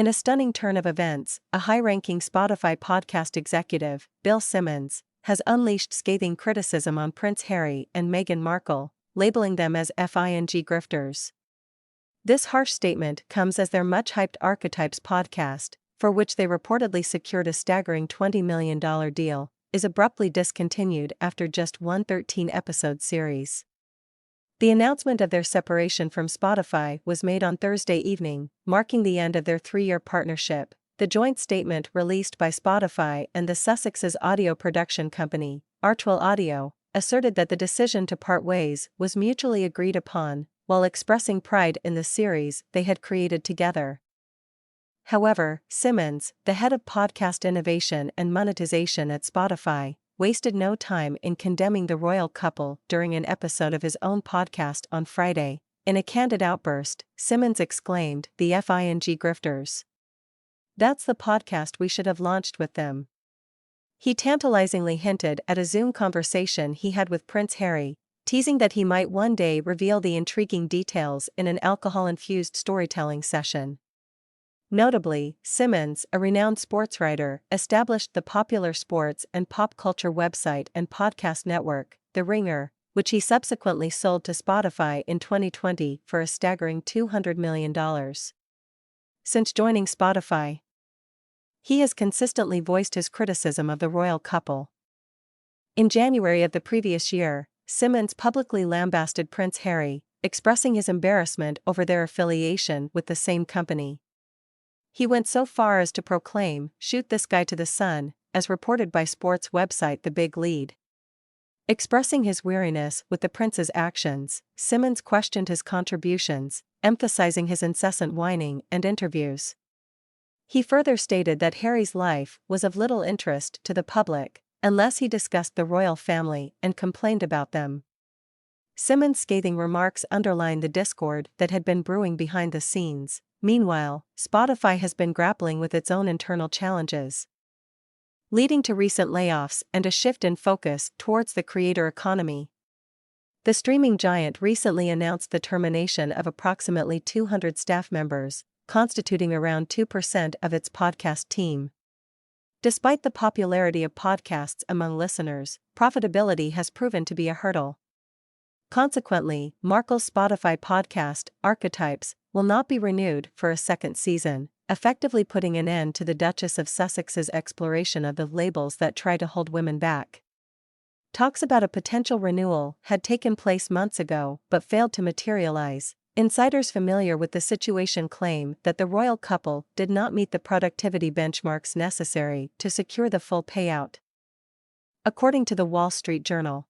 In a stunning turn of events, a high-ranking Spotify podcast executive, Bill Simmons, has unleashed scathing criticism on Prince Harry and Meghan Markle, labeling them as FING grifters. This harsh statement comes as their much-hyped Archetypes podcast, for which they reportedly secured a staggering $20 million deal, is abruptly discontinued after just one 13-episode series. The announcement of their separation from Spotify was made on Thursday evening, marking the end of their 3-year partnership. The joint statement released by Spotify and the Sussexes audio production company, Archewell Audio, asserted that the decision to part ways was mutually agreed upon, while expressing pride in the series they had created together. However, Simmons, the head of podcast innovation and monetization at Spotify, wasted no time in condemning the royal couple during an episode of his own podcast on Friday. In a candid outburst, Simmons exclaimed, "The FING grifters. That's the podcast we should have launched with them." He tantalizingly hinted at a Zoom conversation he had with Prince Harry, teasing that he might one day reveal the intriguing details in an alcohol-infused storytelling session. Notably, Simmons, a renowned sports writer, established the popular sports and pop culture website and podcast network, The Ringer, which he subsequently sold to Spotify in 2020 for a staggering $200 million. Since joining Spotify, he has consistently voiced his criticism of the royal couple. In January of the previous year, Simmons publicly lambasted Prince Harry, expressing his embarrassment over their affiliation with the same company. He went so far as to proclaim, "Shoot this guy to the sun," as reported by sports website The Big Lead. Expressing his weariness with the prince's actions, Simmons questioned his contributions, emphasizing his incessant whining and interviews. He further stated that Harry's life was of little interest to the public, unless he discussed the royal family and complained about them. Simmons' scathing remarks underline the discord that had been brewing behind the scenes. Meanwhile, Spotify has been grappling with its own internal challenges, leading to recent layoffs and a shift in focus towards the creator economy. The streaming giant recently announced the termination of approximately 200 staff members, constituting around 2% of its podcast team. Despite the popularity of podcasts among listeners, profitability has proven to be a hurdle. Consequently, Markle's Spotify podcast, Archetypes, will not be renewed for a second season, effectively putting an end to the Duchess of Sussex's exploration of the labels that try to hold women back. Talks about a potential renewal had taken place months ago but failed to materialize. Insiders familiar with the situation claim that the royal couple did not meet the productivity benchmarks necessary to secure the full payout. According to the Wall Street Journal,